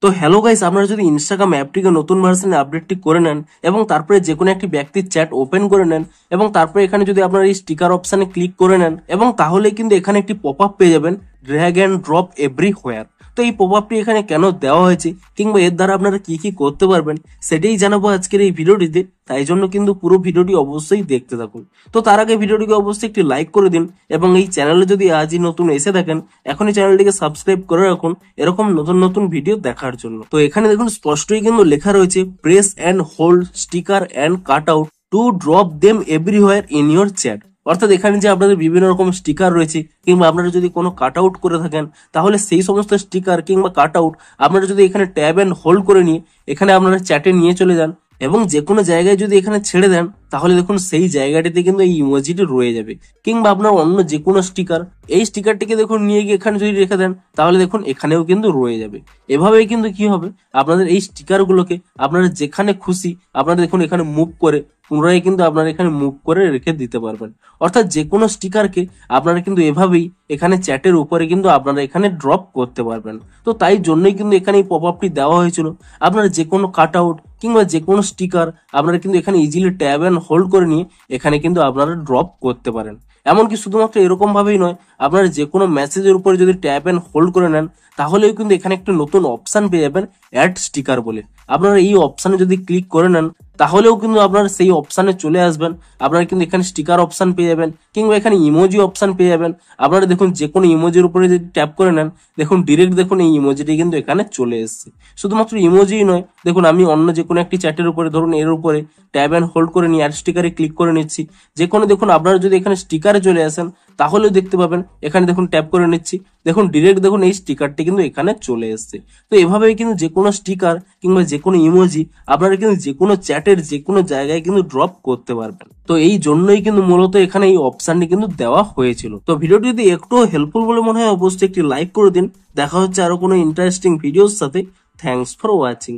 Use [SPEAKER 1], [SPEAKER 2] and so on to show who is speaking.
[SPEAKER 1] তো hello guys, আপনারা যদি ইনস্টাগ্রাম অ্যাপটিকে নতুন ভার্সনে আপডেটটি করে নেন এবং তারপরে যে কোনো একটি ব্যক্তির চ্যাট ওপেন করে নেন এবং তারপরে এখানে যদি আপনারা এই স্টিকার অপশানে ক্লিক করে নেন এবং তাহলে কিন্তু এখানে একটি পপ আপ পেয়ে যাবেন, ড্র্যাগ অ্যান্ড ড্রপ এভরিহোয়ার। তো এই পপ আপটি এখানে কেন দেওয়া হয়েছে কিংবা এর দ্বারা আপনারা কি কি করতে পারবেন সেটাই জানাবো আজকের এই ভিডিওটিতে, তাই জন্য কিন্তু পুরো ভিডিওটি অবশ্যই দেখতে থাকুন। তো তার আগে ভিডিওটিকে অবশ্যই একটি লাইক করে দিন এবং এই চ্যানেলে যদি আজই নতুন এসে থাকেন এখনই চ্যানেলটিকে সাবস্ক্রাইব করে রাখুন এরকম নতুন নতুন ভিডিও দেখার জন্য। তো এখানে দেখুন স্পষ্টই কিন্তু লেখা রয়েছে press and hold sticker and cut out to drop them everywhere in your chat. অর্থাৎ এখানে যে আপনাদের বিভিন্ন রকম স্টিকার রয়েছে কিংবা আপনারা যদি কোনো কাট আউট করে থাকেন তাহলে সেই সমস্ত স্টিকার কিংবা কাট আউট আপনারা যদি এখানে ট্যাব অ্যান্ড হোল্ড করে নিয়ে এখানে আপনারা চ্যাটে নিয়ে চলে যান এবং যে কোনো জায়গায় যদি এখানে ছেড়ে দেন তাহলে দেখুন সেই জায়গাটিতে কিন্তু এই ইমোজিটি রয়ে যাবে। কিংবা আপনার অন্য যে কোনো স্টিকার, এই স্টিকারটিকে দেখুন নিয়ে গিয়ে এখানে যদি রেখে দেন তাহলে দেখুন এখানেও কিন্তু রয়ে যাবে। এভাবেই কিন্তু কি হবে, আপনাদের এই স্টিকারগুলোকে আপনারা যেখানে খুশি আপনারা দেখুন এখানে মুভ করে পুনরায় কিন্তু আপনারা এখানে মুভ করে রেখে দিতে পারবেন। অর্থাৎ যে কোনো স্টিকারকে আপনারা কিন্তু এভাবেই এখানে চ্যাটের উপরে কিন্তু আপনারা এখানে ড্রপ করতে পারবেন। তো তাই জন্যই কিন্তু এখানে এই পপ আপটি দেওয়া হয়েছিল। আপনারা যে কোনো কাট আউট কিংবা যে কোনো স্টিকার আপনারা কিন্তু এখানে ইজিলি ট্যাব অ্যান্ড হোল্ড করে নিয়ে এখানে কিন্তু আপনারা ড্রপ করতে পারেন। এমনকি শুধুমাত্র এরকম ভাবেই নয়, আপনারা যে কোনো মেসেজের উপরে যদি ট্যাব অ্যান্ড হোল্ড করে নেন তাহলেও কিন্তু এখানে একটা নতুন অপশন পেয়ে যাবেন অ্যাড স্টিকার বলে। আপনারা এই অপশানে যদি ক্লিক করে নেন তাহলেও কিন্তু আপনারা সেই অপশানে চলে আসবেন। আপনারা কিন্তু এখানে স্টিকার অপশন পেয়ে যাবেন কিংবা এখানে ইমোজি অপশন পেয়ে যাবেন। আপনারা দেখুন যে কোনো ইমোজির উপরে যদি ট্যাপ করে নেন দেখুন ডিরেক্ট দেখুন এই ইমোজিটি কিন্তু এখানে চলে এসেছে। শুধুমাত্র ইমোজিই নয়, দেখুন আমি অন্য যে কোনো একটি চ্যাটের উপরে ধরুন এর উপরে ট্যাব অ্যান্ড হোল্ড করে নিয়ে অ্যাড স্টিকারে ক্লিক করে নিচ্ছি। যে কোনো দেখুন আপনারা যদি এখানে স্টিকারে চলে আসেন তাহলেও দেখতে পাবেন এখানে দেখুন ট্যাপ করে নিচ্ছি, দেখুন ডিরেক্ট দেখুন এই স্টিকারটি কিন্তু এখানে চলে এসেছে। তো এভাবেই কিন্তু যে কোনো স্টিকার কিংবা যে কোনো ইমোজি আপনারা কিন্তু যে কোনো চ্যাটের যে কোনো জায়গায় কিন্তু ড্রপ করতে পারবেন। তো এই জন্যই কিন্তু মূলত এখানে এই অপশনটি কিন্তু দেওয়া হয়েছিল। তো ভিডিওটি যদি একটু হেল্পফুল বলে মনে হয় অবশ্যই একটি লাইক করে দিন। দেখা হচ্ছে আরো কোনো ইন্টারেস্টিং ভিডিওর সাথে। Thanks for watching.